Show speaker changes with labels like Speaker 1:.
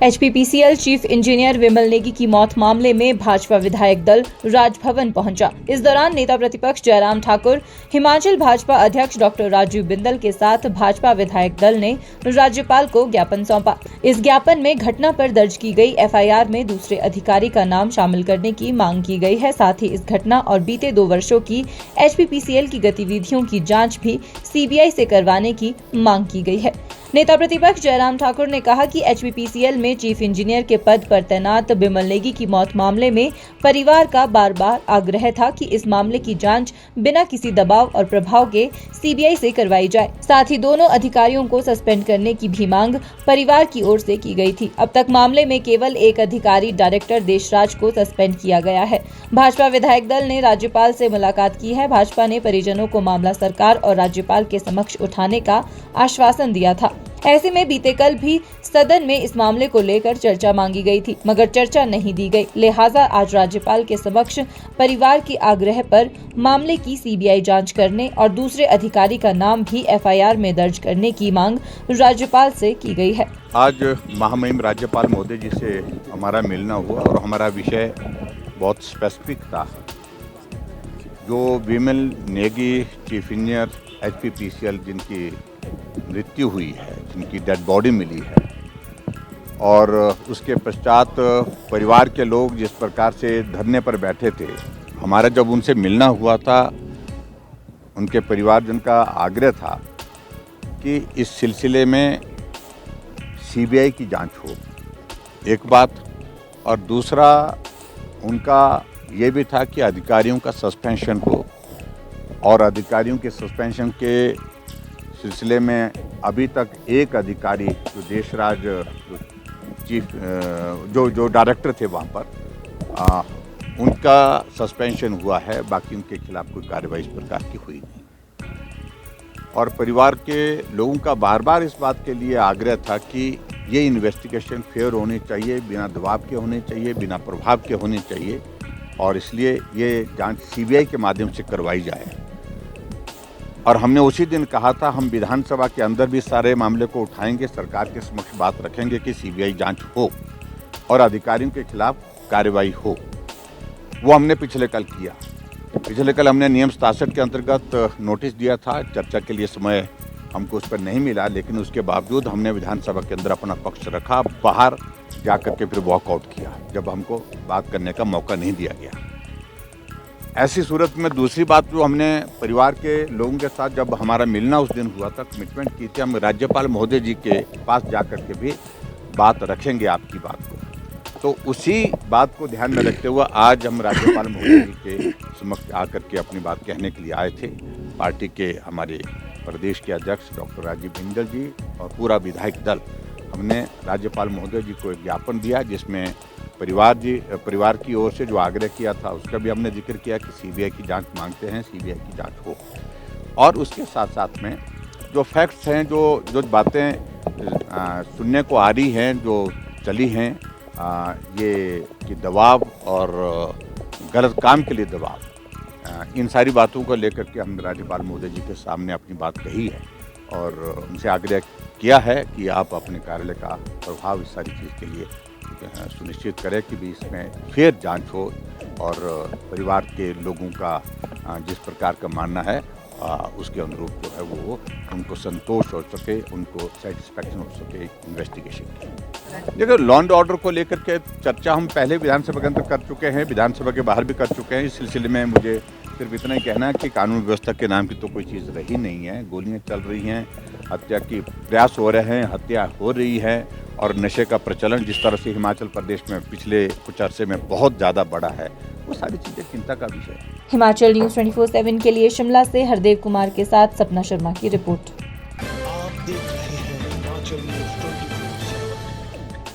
Speaker 1: एचपीपीसीएल chief engineer विमल नेगी की मौत मामले में भाजपा विधायक दल राजभवन पहुंचा। इस दौरान नेता प्रतिपक्ष जयराम ठाकुर, हिमाचल भाजपा अध्यक्ष डॉक्टर राजीव बिंदल के साथ भाजपा विधायक दल ने राज्यपाल को ज्ञापन सौंपा। इस ज्ञापन में घटना पर दर्ज की गई एफआईआर में दूसरे अधिकारी का नाम शामिल करने की मांग की गई है। साथ ही इस घटना और बीते 2 वर्षों की एचपीपीसीएल की गतिविधियों की जाँच भी सीबीआई से करवाने की मांग की गई है। नेता प्रतिपक्ष जयराम ठाकुर ने कहा कि एचपीपीसीएल में चीफ इंजीनियर के पद पर तैनात विमल नेगी की मौत मामले में परिवार का बार बार आग्रह था कि इस मामले की जांच बिना किसी दबाव और प्रभाव के सीबीआई से करवाई जाए। साथ ही दोनों अधिकारियों को सस्पेंड करने की भी मांग परिवार की ओर से की गई थी। अब तक मामले में केवल एक अधिकारी डायरेक्टर देशराज को सस्पेंड किया गया है। भाजपा विधायक दल ने राज्यपाल से मुलाकात की है। भाजपा ने परिजनों को मामला सरकार और राज्यपाल के समक्ष उठाने का आश्वासन दिया था। ऐसे में बीते कल भी सदन में इस मामले को लेकर चर्चा मांगी गई थी, मगर चर्चा नहीं दी गई। लिहाजा आज राज्यपाल के समक्ष परिवार के आग्रह पर मामले की सीबीआई जांच करने और दूसरे अधिकारी का नाम भी एफआईआर में दर्ज करने की मांग राज्यपाल से की गई है।
Speaker 2: आज महामहिम राज्यपाल महोदय जी से हमारा मिलना हुआ और हमारा विषय बहुत स्पेसिफिक था। जो विमल नेगी चीफ इंजीनियर एचपीपीसीएल जिनकी मृत्यु हुई है, जिनकी डेड बॉडी मिली है, और उसके पश्चात परिवार के लोग जिस प्रकार से धरने पर बैठे थे, हमारा जब उनसे मिलना हुआ था, उनके परिवारजन का आग्रह था कि इस सिलसिले में सीबीआई की जांच हो, एक बात, और दूसरा उनका ये भी था कि अधिकारियों का सस्पेंशन हो, और अधिकारियों के सस्पेंशन के सिलसिले में अभी तक एक अधिकारी जो देशराज चीफ जो डायरेक्टर थे वहाँ पर, उनका सस्पेंशन हुआ है। बाकी उनके खिलाफ कोई कार्रवाई इस प्रकार की हुई नहीं। और परिवार के लोगों का बार बार इस बात के लिए आग्रह था कि ये इन्वेस्टिगेशन फेयर होनी चाहिए, बिना दबाव के होने चाहिए, बिना प्रभाव के होने चाहिए, और इसलिए ये जांच सीबीआई के माध्यम से करवाई जाए। और हमने उसी दिन कहा था हम विधानसभा के अंदर भी सारे मामले को उठाएंगे, सरकार के समक्ष बात रखेंगे कि सीबीआई जांच हो और अधिकारियों के खिलाफ कार्रवाई हो। वो हमने पिछले कल किया। पिछले कल हमने नियम 67 के अंतर्गत नोटिस दिया था। चर्चा के लिए समय हमको उस पर नहीं मिला, लेकिन उसके बावजूद हमने विधानसभा के अंदर अपना पक्ष रखा, बाहर जा करके फिर वॉकआउट किया जब हमको बात करने का मौका नहीं दिया गया। ऐसी सूरत में दूसरी बात जो हमने परिवार के लोगों के साथ जब हमारा मिलना उस दिन हुआ था, कमिटमेंट की थी, हम राज्यपाल महोदय जी के पास जाकर के भी बात रखेंगे आपकी बात को। तो उसी बात को ध्यान में रखते हुए आज हम राज्यपाल महोदय जी के समक्ष आकर के अपनी बात कहने के लिए आए थे। पार्टी के हमारे प्रदेश के अध्यक्ष डॉक्टर राजीव बिंदल जी और पूरा विधायक दल, हमने राज्यपाल महोदय जी को एक ज्ञापन दिया जिसमें परिवार की ओर से जो आग्रह किया था उसका भी हमने जिक्र किया कि सीबीआई की जांच मांगते हैं, सीबीआई की जांच हो। और उसके साथ साथ में जो फैक्ट्स हैं, जो बातें सुनने को आ रही हैं, जो चली हैं, ये कि दबाव और गलत काम के लिए दबाव, इन सारी बातों को लेकर के हमने राज्यपाल महोदय जी के सामने अपनी बात कही है और उनसे आग्रह किया है कि आप अपने कार्यालय का प्रभाव इस सारी चीज़ के लिए सुनिश्चित करें कि भी इसमें फेयर जांच हो और परिवार के लोगों का जिस प्रकार का मानना है उसके अनुरूप जो है वो उनको संतोष हो सके, उनको सेटिस्फैक्शन हो सके इन्वेस्टिगेशन की। देखिए, लॉ एंड ऑर्डर को लेकर के चर्चा हम पहले विधानसभा के अंदर कर चुके हैं, विधानसभा के बाहर भी कर चुके हैं। इस सिलसिले में मुझे सिर्फ इतना ही कहना है कि कानून व्यवस्था के नाम की तो कोई चीज़ रही नहीं है। गोलियां चल रही हैं, हत्या की प्रयास हो रहे हैं, हत्या हो रही है, और नशे का प्रचलन जिस तरह से हिमाचल प्रदेश में पिछले कुछ अरसे में बहुत ज़्यादा बढ़ा है, वो सारी चीज़ें चिंता का विषय है।
Speaker 1: हिमाचल न्यूज़ 24/7 के लिए शिमला से हरदेव कुमार के साथ सपना शर्मा की रिपोर्ट।